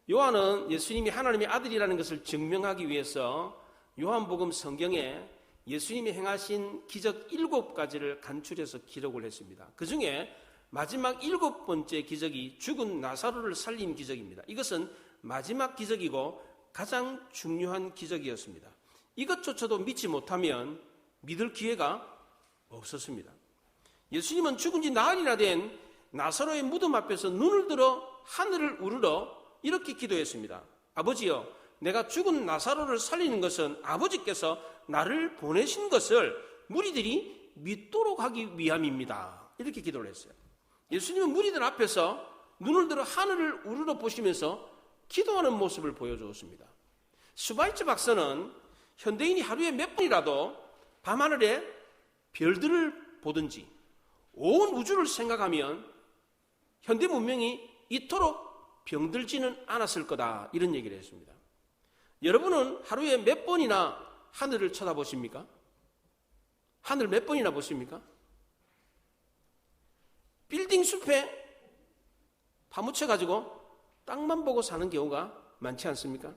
요한은 예수님이 하나님의 아들이라는 것을 증명하기 위해서 요한복음 성경에 예수님이 행하신 기적 7가지를 간추려서 기록을 했습니다. 그 중에 마지막 7번째 기적이 죽은 나사로를 살린 기적입니다. 이것은 마지막 기적이고 가장 중요한 기적이었습니다. 이것조차도 믿지 못하면 믿을 기회가 없었습니다. 예수님은 죽은 지 나흘이나 된 나사로의 무덤 앞에서 눈을 들어 하늘을 우러러 이렇게 기도했습니다. 아버지여, 내가 죽은 나사로를 살리는 것은 아버지께서 나를 보내신 것을 무리들이 믿도록 하기 위함입니다. 이렇게 기도를 했어요. 예수님은 무리들 앞에서 눈을 들어 하늘을 우러러 보시면서 기도하는 모습을 보여주었습니다. 슈바이처 박사는 현대인이 하루에 몇 번이라도 밤하늘에 별들을 보든지 온 우주를 생각하면 현대 문명이 이토록 병들지는 않았을 거다, 이런 얘기를 했습니다. 여러분은 하루에 몇 번이나 하늘을 쳐다보십니까? 하늘 몇 번이나 보십니까? 빌딩 숲에 파묻혀가지고 땅만 보고 사는 경우가 많지 않습니까?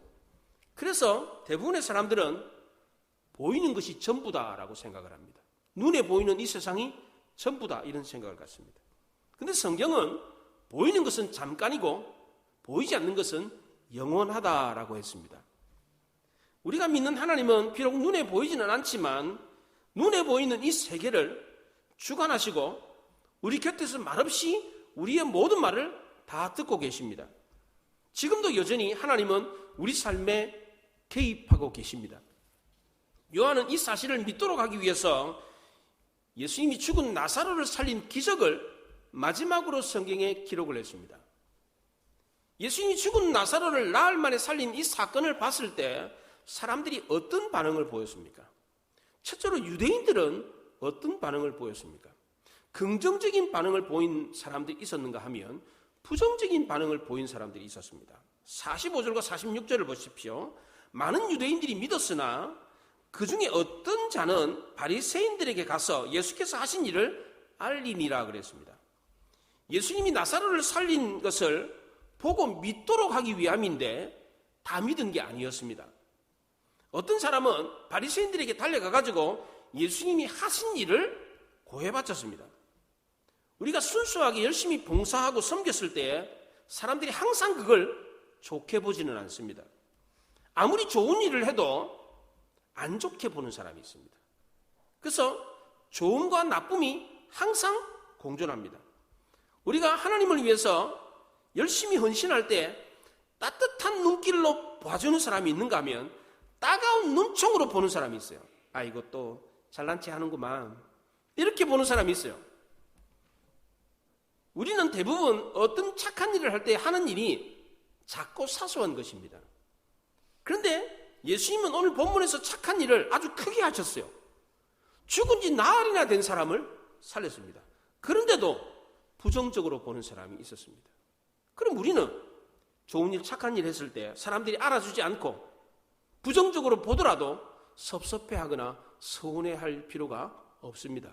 그래서 대부분의 사람들은 보이는 것이 전부다라고 생각을 합니다. 눈에 보이는 이 세상이 전부다, 이런 생각을 갖습니다. 그런데 성경은 보이는 것은 잠깐이고 보이지 않는 것은 영원하다라고 했습니다. 우리가 믿는 하나님은 비록 눈에 보이지는 않지만 눈에 보이는 이 세계를 주관하시고 우리 곁에서 말없이 우리의 모든 말을 다 듣고 계십니다. 지금도 여전히 하나님은 우리 삶에 개입하고 계십니다. 요한은 이 사실을 믿도록 하기 위해서 예수님이 죽은 나사로를 살린 기적을 마지막으로 성경에 기록을 했습니다. 예수님이 죽은 나사로를 나흘 만에 살린 이 사건을 봤을 때 사람들이 어떤 반응을 보였습니까? 첫째로 유대인들은 어떤 반응을 보였습니까? 긍정적인 반응을 보인 사람들이 있었는가 하면 부정적인 반응을 보인 사람들이 있었습니다. 45절과 46절을 보십시오. 많은 유대인들이 믿었으나 그 중에 어떤 자는 바리새인들에게 가서 예수께서 하신 일을 알리니라 그랬습니다. 예수님이 나사로를 살린 것을 보고 믿도록 하기 위함인데 다 믿은 게 아니었습니다. 어떤 사람은 바리새인들에게 달려가가지고 예수님이 하신 일을 고해바쳤습니다. 우리가 순수하게 열심히 봉사하고 섬겼을 때 사람들이 항상 그걸 좋게 보지는 않습니다. 아무리 좋은 일을 해도 안 좋게 보는 사람이 있습니다. 그래서 좋음과 나쁨이 항상 공존합니다. 우리가 하나님을 위해서 열심히 헌신할 때 따뜻한 눈길로 봐주는 사람이 있는가 하면 따가운 눈총으로 보는 사람이 있어요. 아, 이것도 잘난 체 하는구만, 이렇게 보는 사람이 있어요. 우리는 대부분 어떤 착한 일을 할 때 하는 일이 작고 사소한 것입니다. 그런데 예수님은 오늘 본문에서 착한 일을 아주 크게 하셨어요. 죽은 지 나흘이나 된 사람을 살렸습니다. 그런데도 부정적으로 보는 사람이 있었습니다. 그럼 우리는 좋은 일, 착한 일 했을 때 사람들이 알아주지 않고 부정적으로 보더라도 섭섭해하거나 서운해할 필요가 없습니다.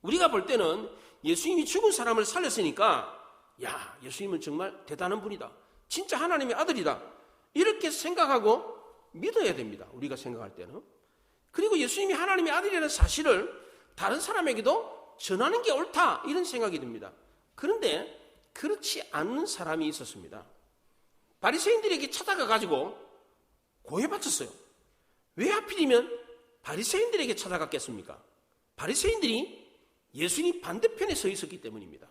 우리가 볼 때는 예수님이 죽은 사람을 살렸으니까 야, 예수님은 정말 대단한 분이다, 진짜 하나님의 아들이다, 이렇게 생각하고 믿어야 됩니다. 우리가 생각할 때는. 그리고 예수님이 하나님의 아들이라는 사실을 다른 사람에게도 전하는 게 옳다, 이런 생각이 듭니다. 그런데 그렇지 않는 사람이 있었습니다. 바리새인들에게 찾아가가지고 고해바쳤어요. 왜 하필이면 바리새인들에게 찾아갔겠습니까? 바리새인들이 예수님 반대편에 서 있었기 때문입니다.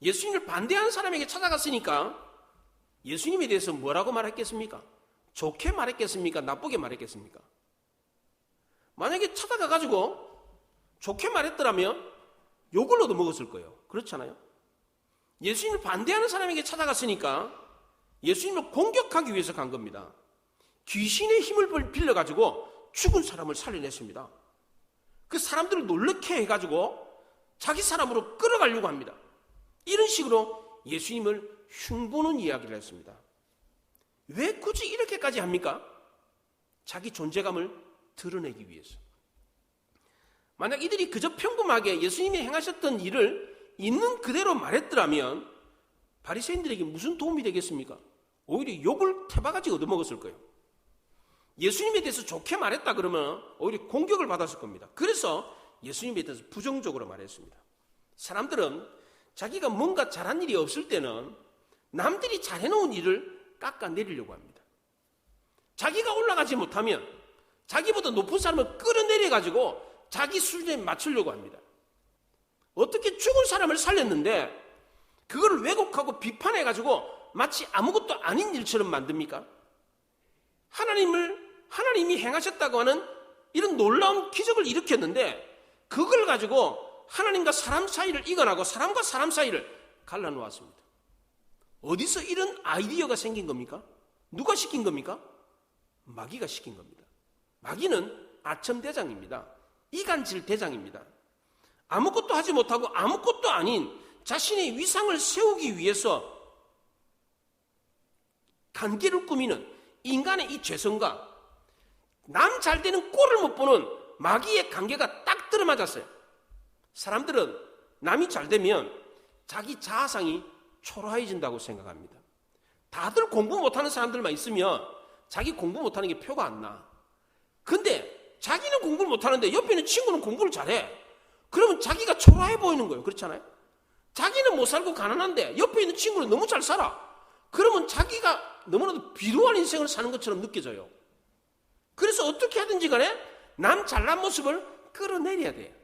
예수님을 반대하는 사람에게 찾아갔으니까 예수님에 대해서 뭐라고 말했겠습니까? 좋게 말했겠습니까? 나쁘게 말했겠습니까? 만약에 찾아가가지고 좋게 말했더라면 욕을 얻어먹었을 거예요. 그렇잖아요. 예수님을 반대하는 사람에게 찾아갔으니까 예수님을 공격하기 위해서 간 겁니다. 귀신의 힘을 빌려가지고 죽은 사람을 살려냈습니다. 그 사람들을 놀랍게 해가지고 자기 사람으로 끌어가려고 합니다. 이런 식으로 예수님을 흉보는 이야기를 했습니다. 왜 굳이 이렇게까지 합니까? 자기 존재감을 드러내기 위해서. 만약 이들이 그저 평범하게 예수님이 행하셨던 일을 있는 그대로 말했더라면 바리새인들에게 무슨 도움이 되겠습니까? 오히려 욕을 태바가지 얻어먹었을 거예요. 예수님에 대해서 좋게 말했다 그러면 오히려 공격을 받았을 겁니다. 그래서 예수님에 대해서 부정적으로 말했습니다. 사람들은 자기가 뭔가 잘한 일이 없을 때는 남들이 잘해놓은 일을 깎아내리려고 합니다. 자기가 올라가지 못하면 자기보다 높은 사람을 끌어내려가지고 자기 수준에 맞추려고 합니다. 어떻게 죽은 사람을 살렸는데 그걸 왜곡하고 비판해가지고 마치 아무것도 아닌 일처럼 만듭니까? 하나님이 행하셨다고 하는 이런 놀라운 기적을 일으켰는데 그걸 가지고 하나님과 사람 사이를 이겨나고 사람과 사람 사이를 갈라놓았습니다. 어디서 이런 아이디어가 생긴 겁니까? 누가 시킨 겁니까? 마귀가 시킨 겁니다. 마귀는 아첨대장입니다. 이간질 대장입니다. 아무것도 하지 못하고 아무것도 아닌 자신의 위상을 세우기 위해서 관계를 꾸미는 인간의 이 죄성과 남 잘 되는 꼴을 못 보는 마귀의 관계가 딱 들어맞았어요. 사람들은 남이 잘 되면 자기 자아상이 초라해진다고 생각합니다. 다들 공부 못하는 사람들만 있으면 자기 공부 못하는 게 표가 안 나. 근데 자기는 공부를 못하는데 옆에 있는 친구는 공부를 잘해. 그러면 자기가 초라해 보이는 거예요. 그렇잖아요. 자기는 못 살고 가난한데 옆에 있는 친구는 너무 잘 살아. 그러면 자기가 너무나도 비루한 인생을 사는 것처럼 느껴져요. 그래서 어떻게 하든지 간에 남 잘난 모습을 끌어내려야 돼요.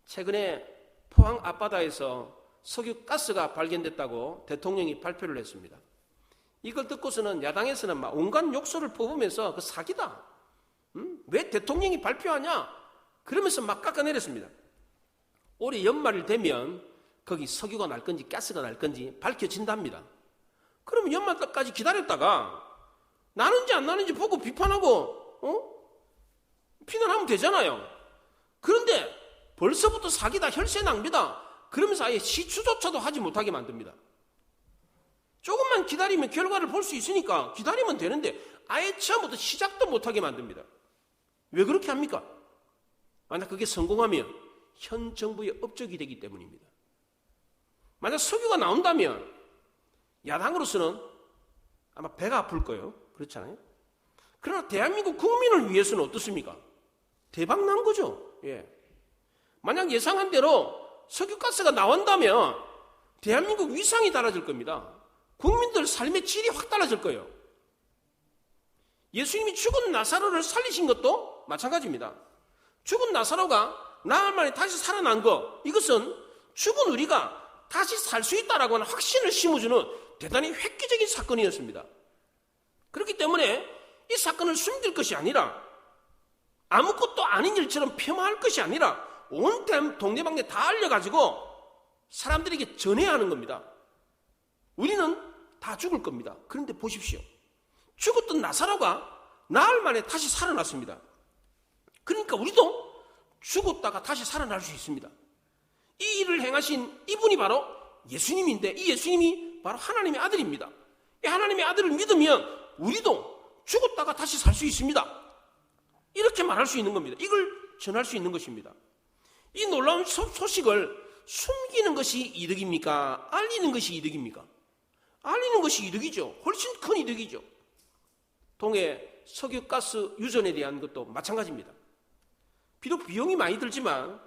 최근에 포항 앞바다에서 석유가스가 발견됐다고 대통령이 발표를 했습니다. 이걸 듣고서는 야당에서는 막 온갖 욕설을 퍼부으면서 그 사기다. 왜 대통령이 발표하냐? 그러면서 막 깎아내렸습니다. 올해 연말이 되면 거기 석유가 날 건지 가스가 날 건지 밝혀진답니다. 그러면 연말까지 기다렸다가 나는지 안 나는지 보고 비판하고 피난하면 되잖아요. 그런데 벌써부터 사기다, 혈세 낭비다 그러면서 아예 시추조차도 하지 못하게 만듭니다. 조금만 기다리면 결과를 볼 수 있으니까 기다리면 되는데 아예 처음부터 시작도 못하게 만듭니다. 왜 그렇게 합니까? 만약 그게 성공하면 현 정부의 업적이 되기 때문입니다. 만약 석유가 나온다면 야당으로서는 아마 배가 아플 거예요. 그렇잖아요. 그러나 대한민국 국민을 위해서는 어떻습니까? 대박 난 거죠. 예. 만약 예상한 대로 석유가스가 나온다면 대한민국 위상이 달라질 겁니다. 국민들 삶의 질이 확 달라질 거예요. 예수님이 죽은 나사로를 살리신 것도 마찬가지입니다. 죽은 나사로가 나흘 만에 다시 살아난 것, 이것은 죽은 우리가 다시 살 수 있다라고 하는 확신을 심어주는 대단히 획기적인 사건이었습니다. 그렇기 때문에 이 사건을 숨길 것이 아니라 아무것도 아닌 일처럼 폄하할 것이 아니라 온 동네방네 다 알려가지고 사람들에게 전해야 하는 겁니다. 우리는 다 죽을 겁니다. 그런데 보십시오. 죽었던 나사로가 나흘 만에 다시 살아났습니다. 그러니까 우리도 죽었다가 다시 살아날 수 있습니다. 이 일을 행하신 이분이 바로 예수님인데 이 예수님이 바로 하나님의 아들입니다. 이 하나님의 아들을 믿으면 우리도 죽었다가 다시 살 수 있습니다. 이렇게 말할 수 있는 겁니다. 이걸 전할 수 있는 것입니다. 이 놀라운 소식을 숨기는 것이 이득입니까? 알리는 것이 이득입니까? 알리는 것이 이득이죠. 훨씬 큰 이득이죠. 동해 석유가스 유전에 대한 것도 마찬가지입니다. 비록 비용이 많이 들지만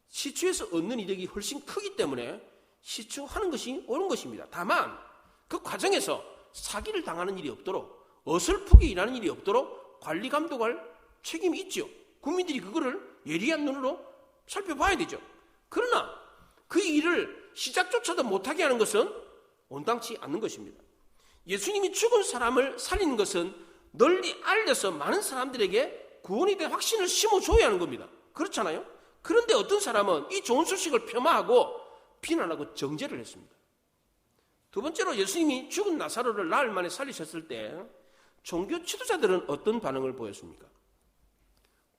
시추에서 얻는 이득이 훨씬 크기 때문에 시추하는 것이 옳은 것입니다. 다만 그 과정에서 사기를 당하는 일이 없도록 어설프게 일하는 일이 없도록 관리 감독할 책임이 있죠. 국민들이 그거를 예리한 눈으로 살펴봐야 되죠. 그러나 그 일을 시작조차도 못하게 하는 것은 온당치 않는 것입니다. 예수님이 죽은 사람을 살리는 것은 널리 알려서 많은 사람들에게 구원이 된 확신을 심어줘야 하는 겁니다. 그렇잖아요? 그런데 어떤 사람은 이 좋은 소식을 폄하하고 비난하고 정죄를 했습니다. 두 번째로 예수님이 죽은 나사로를 나흘 만에 살리셨을 때 종교 지도자들은 어떤 반응을 보였습니까?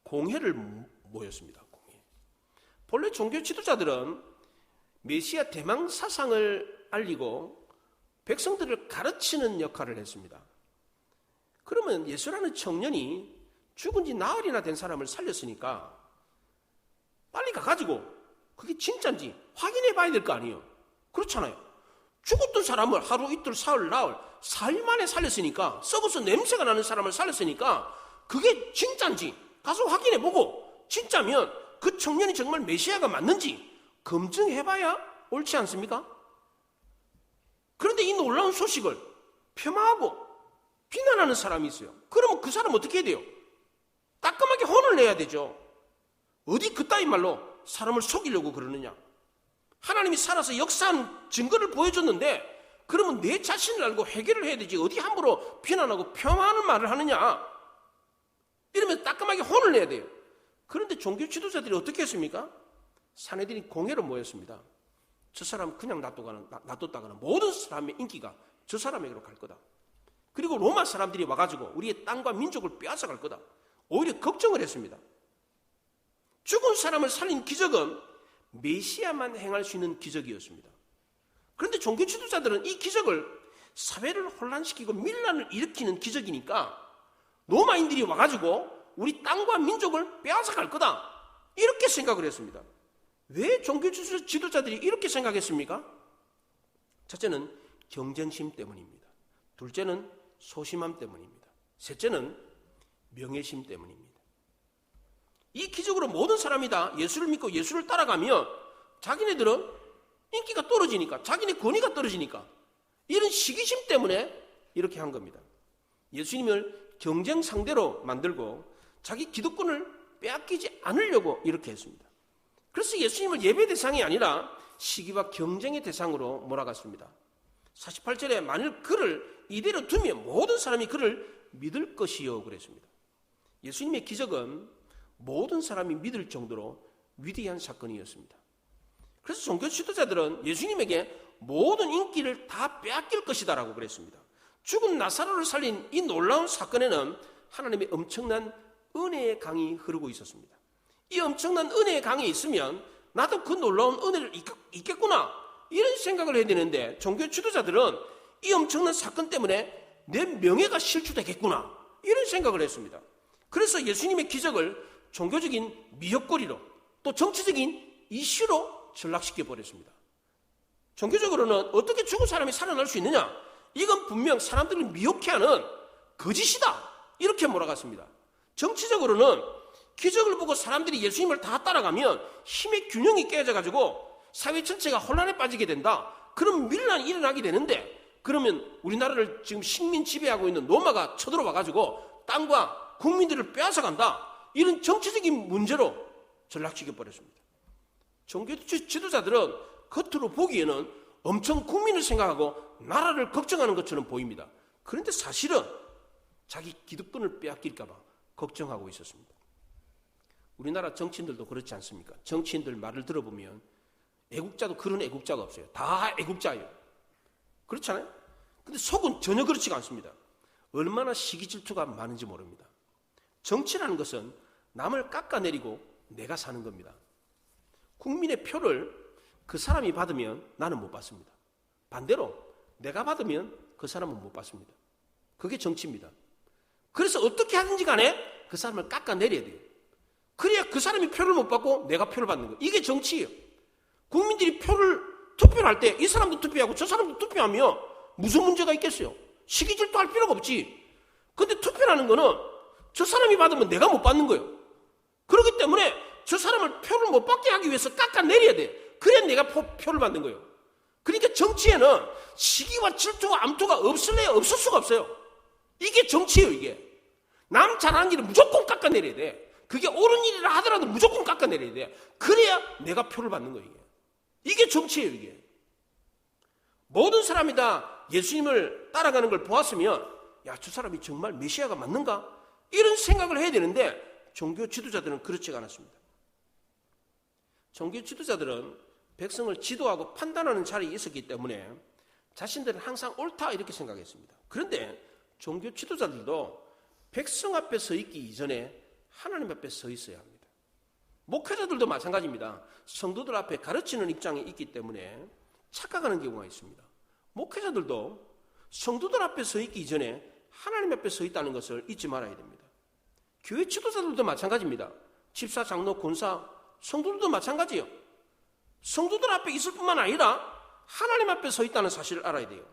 공회를 모였습니다. 공회. 본래 종교 지도자들은 메시아 대망 사상을 알리고 백성들을 가르치는 역할을 했습니다. 그러면 예수라는 청년이 죽은 지 나흘이나 된 사람을 살렸으니까 빨리 가가지고 그게 진짜인지 확인해 봐야 될 거 아니에요. 그렇잖아요. 죽었던 사람을 하루, 이틀, 사흘, 나흘 4일 만에 살렸으니까, 썩어서 냄새가 나는 사람을 살렸으니까 그게 진짜인지 가서 확인해보고 진짜면 그 청년이 정말 메시아가 맞는지 검증해봐야 옳지 않습니까? 그런데 이 놀라운 소식을 폄하하고 비난하는 사람이 있어요. 그러면 그 사람 어떻게 해야 돼요? 따끔하게 혼을 내야 되죠. 어디 그따위 말로 사람을 속이려고 그러느냐? 하나님이 살아서 역사한 증거를 보여줬는데 그러면 내 자신을 알고 회개를 해야 되지 어디 함부로 비난하고 폄하하는 말을 하느냐? 이러면 따끔하게 혼을 내야 돼요. 그런데 종교 지도자들이 어떻게 했습니까? 사내들이 공회로 모였습니다. 저 사람 그냥 놔뒀다가는 모든 사람의 인기가 저 사람에게로 갈 거다. 그리고 로마 사람들이 와가지고 우리의 땅과 민족을 빼앗아 갈 거다. 오히려 걱정을 했습니다. 죽은 사람을 살린 기적은 메시아만 행할 수 있는 기적이었습니다. 그런데 종교 지도자들은 이 기적을 사회를 혼란시키고 밀란을 일으키는 기적이니까 로마인들이 와가지고 우리 땅과 민족을 빼앗아 갈 거다. 이렇게 생각을 했습니다. 왜 종교 지도자들이 이렇게 생각했습니까? 첫째는 경쟁심 때문입니다. 둘째는 소심함 때문입니다. 셋째는 명예심 때문입니다. 이 기적으로 모든 사람이 다 예수를 믿고 예수를 따라가면 자기네들은 인기가 떨어지니까, 자기네 권위가 떨어지니까 이런 시기심 때문에 이렇게 한 겁니다. 예수님을 경쟁 상대로 만들고 자기 기득권을 빼앗기지 않으려고 이렇게 했습니다. 그래서 예수님을 예배 대상이 아니라 시기와 경쟁의 대상으로 몰아갔습니다. 48절에 만일 그를 이대로 두면 모든 사람이 그를 믿을 것이요 그랬습니다. 예수님의 기적은 모든 사람이 믿을 정도로 위대한 사건이었습니다. 그래서 종교 지도자들은 예수님에게 모든 인기를 다 빼앗길 것이다라고 그랬습니다. 죽은 나사로를 살린 이 놀라운 사건에는 하나님의 엄청난 은혜의 강이 흐르고 있었습니다. 이 엄청난 은혜의 강이 있으면 나도 그 놀라운 은혜를 잊겠구나 이런 생각을 해야 되는데 종교 지도자들은 이 엄청난 사건 때문에 내 명예가 실추되겠구나 이런 생각을 했습니다. 그래서 예수님의 기적을 종교적인 미역거리로 또 정치적인 이슈로 전락시켜 버렸습니다. 종교적으로는 어떻게 죽은 사람이 살아날 수 있느냐? 이건 분명 사람들을 미혹해하는 거짓이다 이렇게 몰아갔습니다. 정치적으로는 기적을 보고 사람들이 예수님을 다 따라가면 힘의 균형이 깨져가지고 사회 전체가 혼란에 빠지게 된다. 그럼 밀란이 일어나게 되는데 그러면 우리나라를 지금 식민 지배하고 있는 로마가 쳐들어와가지고 땅과 국민들을 빼앗아간다. 이런 정치적인 문제로 전락시켜 버렸습니다. 종교 지도자들은 겉으로 보기에는 엄청 국민을 생각하고 나라를 걱정하는 것처럼 보입니다. 그런데 사실은 자기 기득권을 빼앗길까 봐 걱정하고 있었습니다. 우리나라 정치인들도 그렇지 않습니까? 정치인들 말을 들어보면 애국자도 그런 애국자가 없어요. 다 애국자예요. 그렇잖아요? 근데 속은 전혀 그렇지가 않습니다. 얼마나 시기 질투가 많은지 모릅니다. 정치라는 것은 남을 깎아내리고 내가 사는 겁니다. 국민의 표를 그 사람이 받으면 나는 못 받습니다. 반대로 내가 받으면 그 사람은 못 받습니다. 그게 정치입니다. 그래서 어떻게 하든지 간에 그 사람을 깎아내려야 돼요. 그래야 그 사람이 표를 못 받고 내가 표를 받는 거예요. 이게 정치예요. 국민들이 투표를 할 때 이 사람도 투표하고 저 사람도 투표하면 무슨 문제가 있겠어요? 시기 질투할 필요가 없지. 근데 투표라는 거는 저 사람이 받으면 내가 못 받는 거예요. 그렇기 때문에 저 사람을 표를 못 받게 하기 위해서 깎아내려야 돼. 그래야 내가 표를 받는 거예요. 그러니까 정치에는 시기와 질투와 암투가 없을래야 없을 수가 없어요. 이게 정치예요. 이게 남 잘하는 일은 무조건 깎아내려야 돼. 그게 옳은 일이라 하더라도 무조건 깎아내려야 돼. 그래야 내가 표를 받는 거예요. 이게 정치예요. 이게 모든 사람이 다 예수님을 따라가는 걸 보았으면 야, 저 사람이 정말 메시아가 맞는가? 이런 생각을 해야 되는데 종교 지도자들은 그렇지가 않았습니다. 종교 지도자들은 백성을 지도하고 판단하는 자리에 있었기 때문에 자신들은 항상 옳다 이렇게 생각했습니다. 그런데 종교 지도자들도 백성 앞에 서 있기 이전에 하나님 앞에 서 있어야 합니다. 목회자들도 마찬가지입니다. 성도들 앞에 가르치는 입장에 있기 때문에 착각하는 경우가 있습니다. 목회자들도 성도들 앞에 서 있기 이전에 하나님 앞에 서 있다는 것을 잊지 말아야 됩니다. 교회 지도자들도 마찬가지입니다. 집사, 장로, 권사, 성도들도 마찬가지예요. 성도들 앞에 있을 뿐만 아니라 하나님 앞에 서 있다는 사실을 알아야 돼요.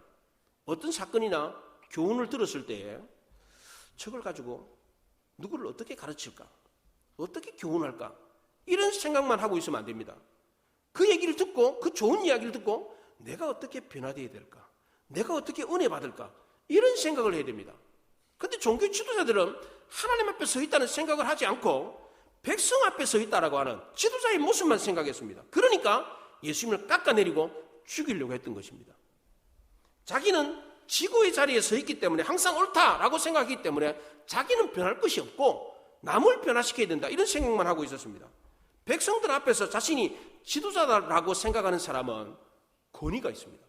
어떤 사건이나 교훈을 들었을 때에 저걸 가지고 누구를 어떻게 가르칠까? 어떻게 교훈할까? 이런 생각만 하고 있으면 안 됩니다. 그 얘기를 듣고, 그 좋은 이야기를 듣고 내가 어떻게 변화되어야 될까? 내가 어떻게 은혜 받을까? 이런 생각을 해야 됩니다. 그런데 종교 지도자들은 하나님 앞에 서 있다는 생각을 하지 않고 백성 앞에 서 있다라고 하는 지도자의 모습만 생각했습니다. 그러니까 예수님을 깎아내리고 죽이려고 했던 것입니다. 자기는 지구의 자리에 서 있기 때문에 항상 옳다라고 생각하기 때문에 자기는 변할 것이 없고 남을 변화시켜야 된다 이런 생각만 하고 있었습니다. 백성들 앞에서 자신이 지도자다라고 생각하는 사람은 권위가 있습니다.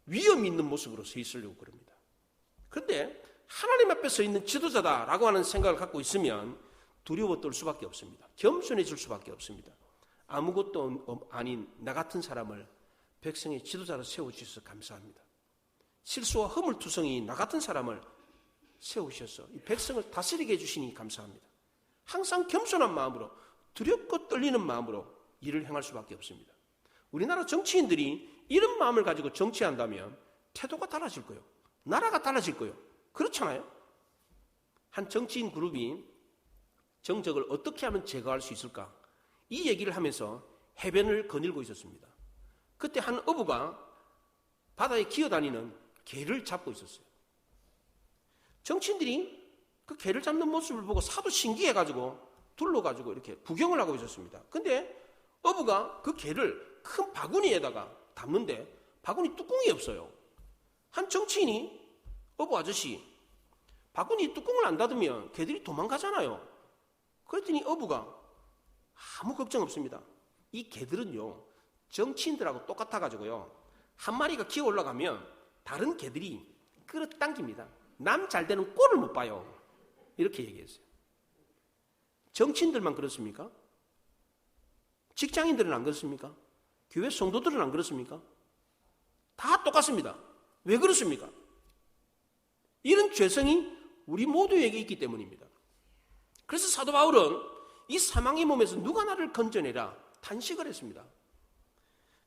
위험 있는 모습으로 서 있으려고 그럽니다. 그런데 하나님 앞에 서 있는 지도자다라고 하는 생각을 갖고 있으면 두려워 떨 수밖에 없습니다. 겸손해질 수밖에 없습니다. 아무것도 아닌 나 같은 사람을 백성의 지도자로 세워주셔서 감사합니다. 실수와 허물투성이 나 같은 사람을 세우셔서 이 백성을 다스리게 해주시니 감사합니다. 항상 겸손한 마음으로 두렵고 떨리는 마음으로 일을 행할 수밖에 없습니다. 우리나라 정치인들이 이런 마음을 가지고 정치한다면 태도가 달라질 거예요. 나라가 달라질 거예요. 그렇잖아요. 한 정치인 그룹이 정적을 어떻게 하면 제거할 수 있을까? 이 얘기를 하면서 해변을 거닐고 있었습니다. 그때 한 어부가 바다에 기어다니는 개를 잡고 있었어요. 정치인들이 그 개를 잡는 모습을 보고 사도 신기해가지고 둘러가지고 이렇게 구경을 하고 있었습니다. 근데 어부가 그 개를 큰 바구니에다가 담는데 바구니 뚜껑이 없어요. 한 정치인이 어부 아저씨, 바구니 뚜껑을 안 닫으면 개들이 도망가잖아요. 그랬더니 어부가 아무 걱정 없습니다. 이 개들은요, 정치인들하고 똑같아가지고요, 한 마리가 기어 올라가면 다른 개들이 끌어당깁니다. 남 잘 되는 꼴을 못 봐요. 이렇게 얘기했어요. 정치인들만 그렇습니까? 직장인들은 안 그렇습니까? 교회 성도들은 안 그렇습니까? 다 똑같습니다. 왜 그렇습니까? 이런 죄성이 우리 모두에게 있기 때문입니다. 그래서 사도 바울은 이 사망의 몸에서 누가 나를 건져내라 탄식을 했습니다.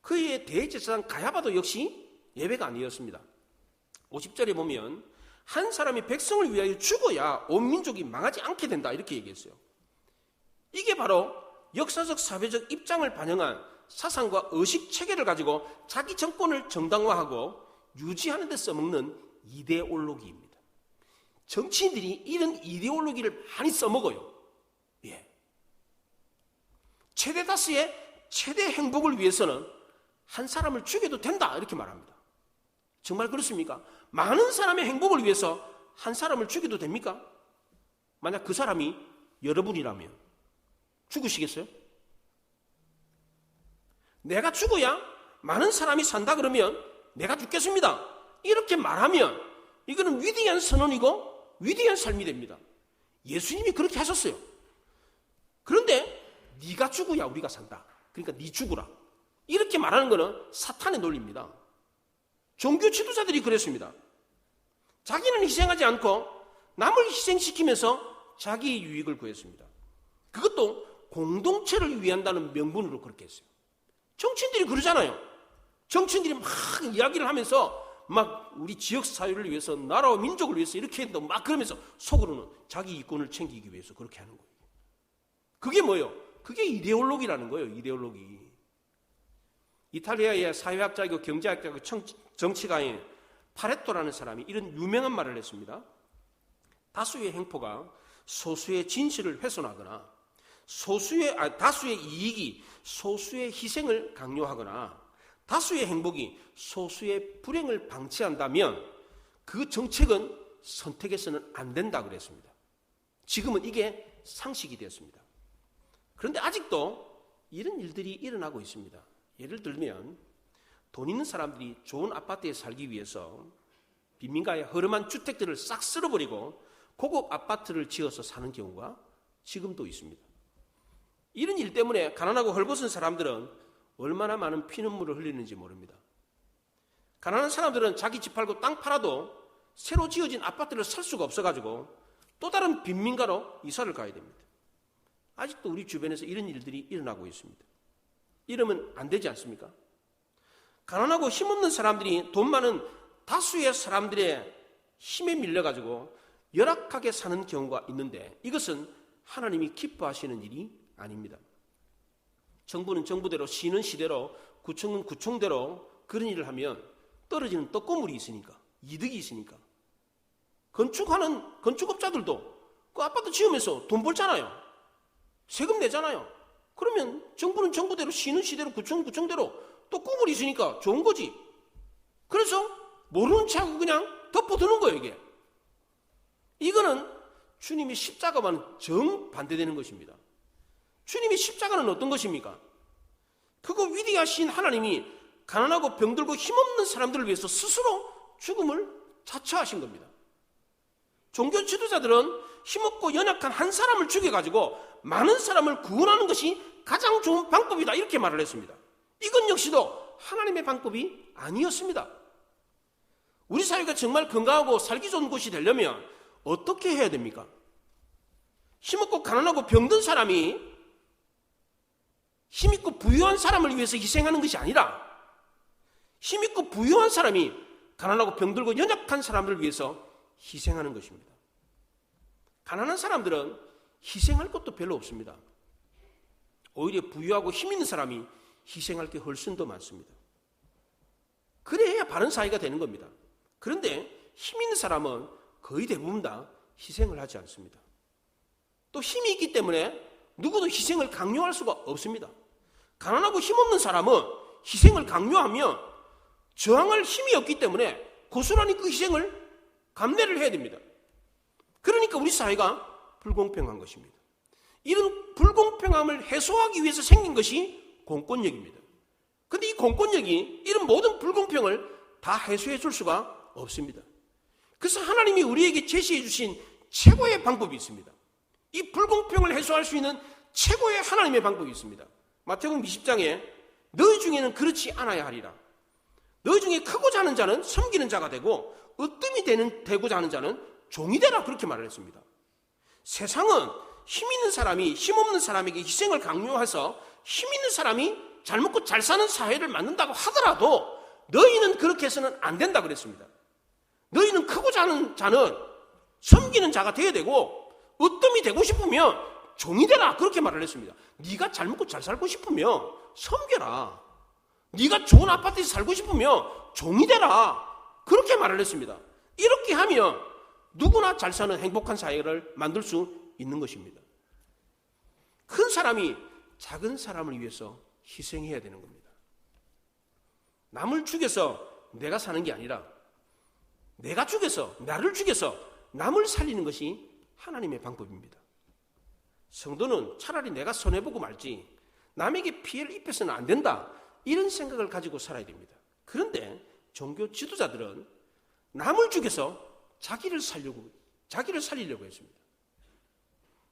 그의 대제사장 가야바도 역시 예외가 아니었습니다. 50절에 보면 한 사람이 백성을 위하여 죽어야 온 민족이 망하지 않게 된다 이렇게 얘기했어요. 이게 바로 역사적 사회적 입장을 반영한 사상과 의식 체계를 가지고 자기 정권을 정당화하고 유지하는 데 써먹는 이데올로기입니다. 정치인들이 이런 이데올로기를 많이 써먹어요. 예. 최대 다수의 최대 행복을 위해서는 한 사람을 죽여도 된다 이렇게 말합니다. 정말 그렇습니까? 많은 사람의 행복을 위해서 한 사람을 죽여도 됩니까? 만약 그 사람이 여러분이라면 죽으시겠어요? 내가 죽어야 많은 사람이 산다 그러면 내가 죽겠습니다. 이렇게 말하면 이거는 위대한 선언이고 위대한 삶이 됩니다. 예수님이 그렇게 하셨어요. 그런데 네가 죽어야 우리가 산다. 그러니까 네 죽으라. 이렇게 말하는 것은 사탄의 논리입니다. 종교 지도자들이 그랬습니다. 자기는 희생하지 않고 남을 희생시키면서 자기의 유익을 구했습니다. 그것도 공동체를 위한다는 명분으로 그렇게 했어요. 정치인들이 그러잖아요. 정치인들이 막 이야기를 하면서 막 우리 지역 사회를 위해서 나라와 민족을 위해서 이렇게 한다고 막 그러면서 속으로는 자기 이권을 챙기기 위해서 그렇게 하는 거예요. 그게 뭐예요? 그게 이데올로기라는 거예요. 이데올로기. 이탈리아의 사회학자이고 경제학자이고 정치가인 파레토라는 사람이 이런 유명한 말을 했습니다. 다수의 행포가 소수의 진실을 훼손하거나 다수의 이익이 소수의 희생을 강요하거나 다수의 행복이 소수의 불행을 방치한다면 그 정책은 선택해서는 안 된다 그랬습니다. 지금은 이게 상식이 되었습니다. 그런데 아직도 이런 일들이 일어나고 있습니다. 예를 들면 돈 있는 사람들이 좋은 아파트에 살기 위해서 빈민가의 허름한 주택들을 싹 쓸어버리고 고급 아파트를 지어서 사는 경우가 지금도 있습니다. 이런 일 때문에 가난하고 헐벗은 사람들은 얼마나 많은 피눈물을 흘리는지 모릅니다. 가난한 사람들은 자기 집 팔고 땅 팔아도 새로 지어진 아파트를 살 수가 없어가지고 또 다른 빈민가로 이사를 가야 됩니다. 아직도 우리 주변에서 이런 일들이 일어나고 있습니다. 이러면 안 되지 않습니까? 가난하고 힘없는 사람들이 돈 많은 다수의 사람들의 힘에 밀려가지고 열악하게 사는 경우가 있는데 이것은 하나님이 기뻐하시는 일이 아닙니다. 정부는 정부대로, 시는 시대로, 구청은 구청대로 그런 일을 하면 떨어지는 떡고물이 있으니까, 이득이 있으니까. 건축하는 건축업자들도 그 아파트 지으면서 돈 벌잖아요. 세금 내잖아요. 그러면 정부는 정부대로, 시는 시대로, 구청은 구청대로 떡고물이 있으니까 좋은 거지. 그래서 모르는 척하고 그냥 덮어두는 거예요, 이게. 이거는 주님이 십자가와는 정반대되는 것입니다. 주님의 십자가는 어떤 것입니까? 그거 위대하신 하나님이 가난하고 병들고 힘없는 사람들을 위해서 스스로 죽음을 자처하신 겁니다. 종교 지도자들은 힘없고 연약한 한 사람을 죽여가지고 많은 사람을 구원하는 것이 가장 좋은 방법이다 이렇게 말을 했습니다. 이건 역시도 하나님의 방법이 아니었습니다. 우리 사회가 정말 건강하고 살기 좋은 곳이 되려면 어떻게 해야 됩니까? 힘없고 가난하고 병든 사람이 힘있고 부유한 사람을 위해서 희생하는 것이 아니라 힘있고 부유한 사람이 가난하고 병들고 연약한 사람들을 위해서 희생하는 것입니다. 가난한 사람들은 희생할 것도 별로 없습니다. 오히려 부유하고 힘있는 사람이 희생할 게 훨씬 더 많습니다. 그래야 바른 사회가 되는 겁니다. 그런데 힘있는 사람은 거의 대부분 다 희생을 하지 않습니다. 또 힘이 있기 때문에 누구도 희생을 강요할 수가 없습니다. 가난하고 힘없는 사람은 희생을 강요하면 저항할 힘이 없기 때문에 고스란히 그 희생을 감내를 해야 됩니다. 그러니까 우리 사회가 불공평한 것입니다. 이런 불공평함을 해소하기 위해서 생긴 것이 공권력입니다. 그런데 이 공권력이 이런 모든 불공평을 다 해소해 줄 수가 없습니다. 그래서 하나님이 우리에게 제시해 주신 최고의 방법이 있습니다. 이 불공평을 해소할 수 있는 최고의 하나님의 방법이 있습니다. 마태복음 20장에 너희 중에는 그렇지 않아야 하리라. 너희 중에 크고자 하는 자는 섬기는 자가 되고 으뜸이 되고자 하는 자는 종이 되라 그렇게 말을 했습니다. 세상은 힘 있는 사람이 힘없는 사람에게 희생을 강요해서 힘 있는 사람이 잘 먹고 잘 사는 사회를 만든다고 하더라도 너희는 그렇게 해서는 안 된다 그랬습니다. 너희는 크고자 하는 자는 섬기는 자가 되어야 되고 으뜸이 되고 싶으면 종이 되라 그렇게 말을 했습니다. 네가 잘 먹고 잘 살고 싶으면 섬겨라. 네가 좋은 아파트에서 살고 싶으면 종이 되라 그렇게 말을 했습니다. 이렇게 하면 누구나 잘 사는 행복한 사회를 만들 수 있는 것입니다. 큰 사람이 작은 사람을 위해서 희생해야 되는 겁니다. 남을 죽여서 내가 사는 게 아니라 내가 죽여서 나를 죽여서 남을 살리는 것이 하나님의 방법입니다. 성도는 차라리 내가 손해보고 말지 남에게 피해를 입혀서는 안 된다 이런 생각을 가지고 살아야 됩니다. 그런데 종교 지도자들은 남을 죽여서 자기를 살리려고 했습니다.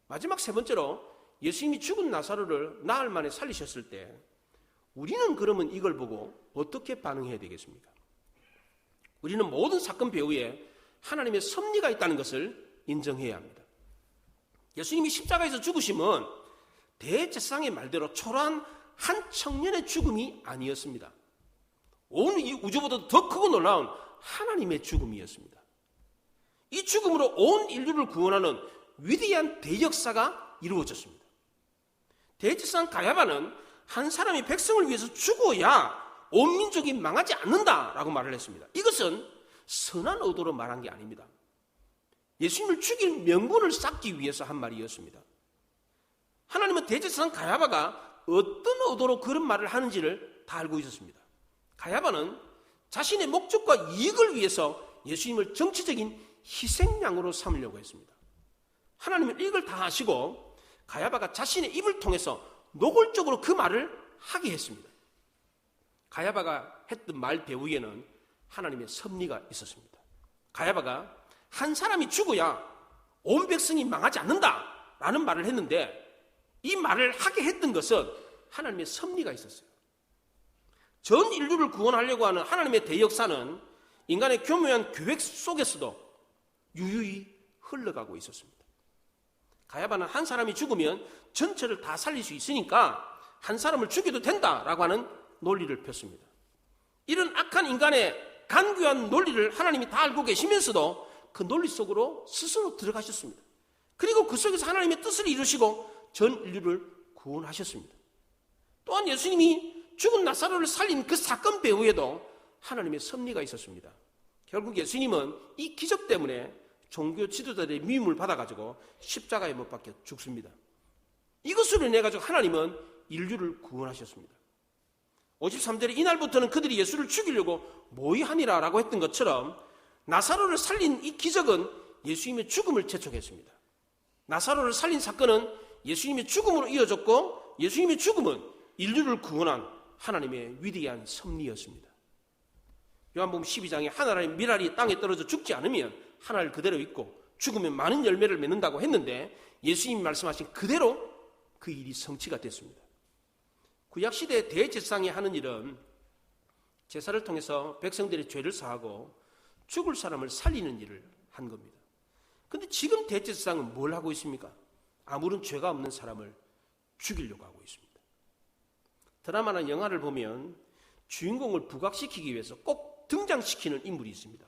마지막 세 번째로 예수님이 죽은 나사로를 나흘 만에 살리셨을 때 우리는 그러면 이걸 보고 어떻게 반응해야 되겠습니까? 우리는 모든 사건 배후에 하나님의 섭리가 있다는 것을 인정해야 합니다. 예수님이 십자가에서 죽으심은 대제사장의 말대로 초라한 한 청년의 죽음이 아니었습니다. 온 이 우주보다 더 크고 놀라운 하나님의 죽음이었습니다. 이 죽음으로 온 인류를 구원하는 위대한 대역사가 이루어졌습니다. 대제사장 가야바는 한 사람이 백성을 위해서 죽어야 온 민족이 망하지 않는다라고 말을 했습니다. 이것은 선한 의도로 말한 게 아닙니다. 예수님을 죽일 명분을 쌓기 위해서 한 말이었습니다. 하나님은 대제사장 가야바가 어떤 의도로 그런 말을 하는지를 다 알고 있었습니다. 가야바는 자신의 목적과 이익을 위해서 예수님을 정치적인 희생양으로 삼으려고 했습니다. 하나님은 이걸 다 아시고 가야바가 자신의 입을 통해서 노골적으로 그 말을 하게 했습니다. 가야바가 했던 말 배후에는 하나님의 섭리가 있었습니다. 가야바가 한 사람이 죽어야 온 백성이 망하지 않는다라는 말을 했는데 이 말을 하게 했던 것은 하나님의 섭리가 있었어요. 전 인류를 구원하려고 하는 하나님의 대역사는 인간의 교묘한 계획 속에서도 유유히 흘러가고 있었습니다. 가야바는 한 사람이 죽으면 전체를 다 살릴 수 있으니까 한 사람을 죽여도 된다라고 하는 논리를 폈습니다. 이런 악한 인간의 간교한 논리를 하나님이 다 알고 계시면서도 그 논리 속으로 스스로 들어가셨습니다. 그리고 그 속에서 하나님의 뜻을 이루시고 전 인류를 구원하셨습니다. 또한 예수님이 죽은 나사로를 살린 그 사건 배후에도 하나님의 섭리가 있었습니다. 결국 예수님은 이 기적 때문에 종교 지도자들의 미움을 받아가지고 십자가에 못 박혀 죽습니다. 이것으로 인해 가지고 하나님은 인류를 구원하셨습니다. 53절에 이날부터는 그들이 예수를 죽이려고 모의하니라 라고 했던 것처럼 나사로를 살린 이 기적은 예수님의 죽음을 재촉했습니다. 나사로를 살린 사건은 예수님의 죽음으로 이어졌고 예수님의 죽음은 인류를 구원한 하나님의 위대한 섭리였습니다. 요한복음 12장에 하나의 밀알이 땅에 떨어져 죽지 않으면 하나를 그대로 있고 죽으면 많은 열매를 맺는다고 했는데 예수님이 말씀하신 그대로 그 일이 성취가 됐습니다. 구약시대 대제사장이 하는 일은 제사를 통해서 백성들의 죄를 사하고 죽을 사람을 살리는 일을 한 겁니다. 그런데 지금 대제사장은 뭘 하고 있습니까? 아무런 죄가 없는 사람을 죽이려고 하고 있습니다. 드라마나 영화를 보면 주인공을 부각시키기 위해서 꼭 등장시키는 인물이 있습니다.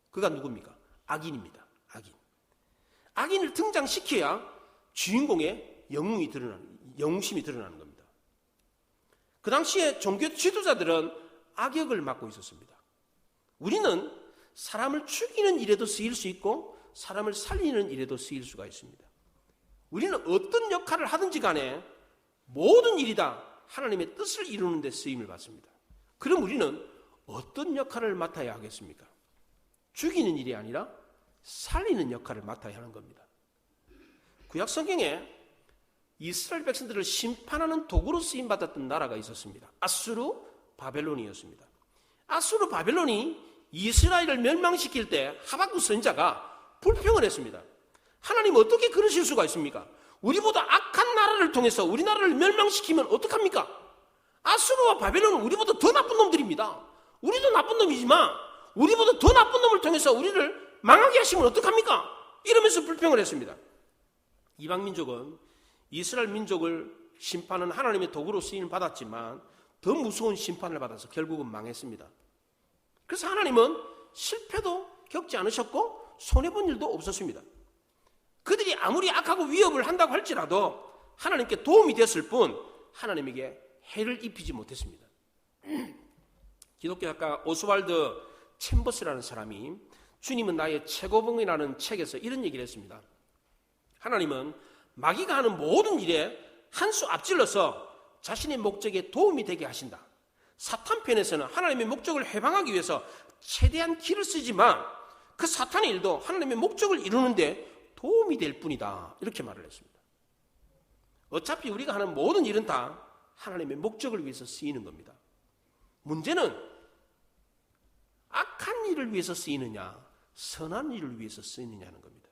그가 누굽니까? 악인입니다. 악인. 악인을 등장시켜야 주인공의 영웅심이 드러나는 겁니다. 그 당시에 종교 지도자들은 악역을 맡고 있었습니다. 우리는 사람을 죽이는 일에도 쓰일 수 있고 사람을 살리는 일에도 쓰일 수가 있습니다. 우리는 어떤 역할을 하든지 간에 모든 일이 다 하나님의 뜻을 이루는 데 쓰임을 받습니다. 그럼 우리는 어떤 역할을 맡아야 하겠습니까? 죽이는 일이 아니라 살리는 역할을 맡아야 하는 겁니다. 구약 성경에 이스라엘 백성들을 심판하는 도구로 쓰임받았던 나라가 있었습니다. 아수르 바벨론이었습니다. 아수르 바벨론이 이스라엘을 멸망시킬 때 하박국 선지자가 불평을 했습니다. 하나님 어떻게 그러실 수가 있습니까? 우리보다 악한 나라를 통해서 우리나라를 멸망시키면 어떡합니까? 아수르와 바벨론은 우리보다 더 나쁜 놈들입니다. 우리도 나쁜 놈이지만 우리보다 더 나쁜 놈을 통해서 우리를 망하게 하시면 어떡합니까? 이러면서 불평을 했습니다. 이방민족은 이스라엘 민족을 심판은 하나님의 도구로 쓰임을 받았지만 더 무서운 심판을 받아서 결국은 망했습니다. 그래서 하나님은 실패도 겪지 않으셨고 손해본 일도 없었습니다. 그들이 아무리 악하고 위협을 한다고 할지라도 하나님께 도움이 됐을 뿐 하나님에게 해를 입히지 못했습니다. 기독교 작가 오스왈드 챔버스라는 사람이 주님은 나의 최고봉이라는 책에서 이런 얘기를 했습니다. 하나님은 마귀가 하는 모든 일에 한 수 앞질러서 자신의 목적에 도움이 되게 하신다. 사탄 편에서는 하나님의 목적을 해방하기 위해서 최대한 기를 쓰지만 그 사탄의 일도 하나님의 목적을 이루는데 도움이 될 뿐이다. 이렇게 말을 했습니다. 어차피 우리가 하는 모든 일은 다 하나님의 목적을 위해서 쓰이는 겁니다. 문제는 악한 일을 위해서 쓰이느냐 선한 일을 위해서 쓰이느냐는 겁니다.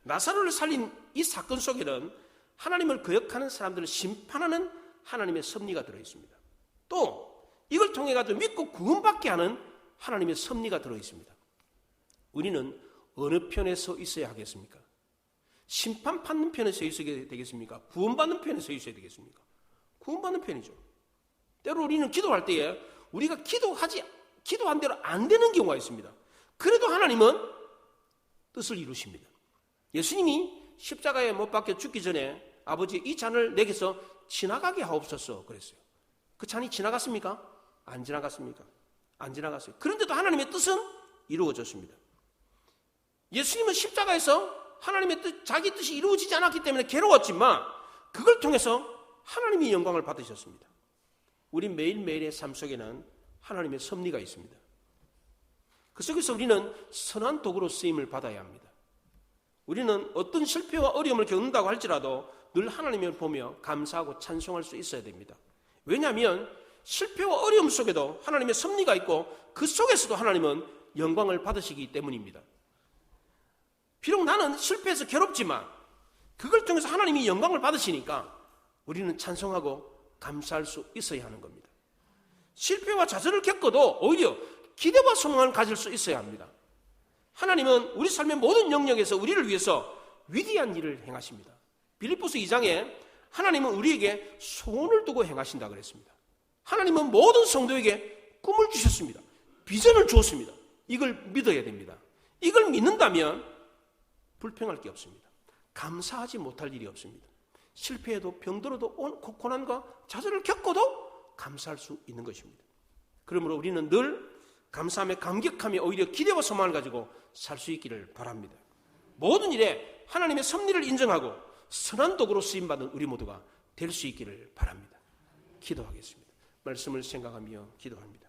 나사로를 살린 이 사건 속에는 하나님을 거역하는 사람들을 심판하는 하나님의 섭리가 들어있습니다. 또 이걸 통해 가지고 믿고 구원받게 하는 하나님의 섭리가 들어있습니다. 우리는 어느 편에 서 있어야 하겠습니까? 심판받는 편에 서 있어야 되겠습니까? 구원받는 편에 서 있어야 되겠습니까? 구원받는 편이죠. 때로 우리는 기도할 때에 우리가 기도한 대로 안 되는 경우가 있습니다. 그래도 하나님은 뜻을 이루십니다. 예수님이 십자가에 못 박혀 죽기 전에 아버지 이 잔을 내게서 지나가게 하옵소서 그랬어요. 그 잔이 지나갔습니까? 안 지나갔습니까? 안 지나갔어요. 그런데도 하나님의 뜻은 이루어졌습니다. 예수님은 십자가에서 하나님의 뜻, 자기 뜻이 이루어지지 않았기 때문에 괴로웠지만 그걸 통해서 하나님이 영광을 받으셨습니다. 우리 매일매일의 삶 속에는 하나님의 섭리가 있습니다. 그 속에서 우리는 선한 도구로 쓰임을 받아야 합니다. 우리는 어떤 실패와 어려움을 겪는다고 할지라도 늘 하나님을 보며 감사하고 찬송할 수 있어야 됩니다. 왜냐하면 실패와 어려움 속에도 하나님의 섭리가 있고 그 속에서도 하나님은 영광을 받으시기 때문입니다. 비록 나는 실패해서 괴롭지만 그걸 통해서 하나님이 영광을 받으시니까 우리는 찬송하고 감사할 수 있어야 하는 겁니다. 실패와 좌절을 겪어도 오히려 기대와 소망을 가질 수 있어야 합니다. 하나님은 우리 삶의 모든 영역에서 우리를 위해서 위대한 일을 행하십니다. 빌립보서 2장에 하나님은 우리에게 소원을 두고 행하신다 그랬습니다. 하나님은 모든 성도에게 꿈을 주셨습니다. 비전을 주었습니다. 이걸 믿어야 됩니다. 이걸 믿는다면 불평할 게 없습니다. 감사하지 못할 일이 없습니다. 실패해도 병들어도 고난과 좌절을 겪어도 감사할 수 있는 것입니다. 그러므로 우리는 늘 감사함에 감격하며 오히려 기대와 소망을 가지고 살 수 있기를 바랍니다. 모든 일에 하나님의 섭리를 인정하고 선한 도구로 쓰임받은 우리 모두가 될 수 있기를 바랍니다. 기도하겠습니다. 말씀을 생각하며 기도합니다.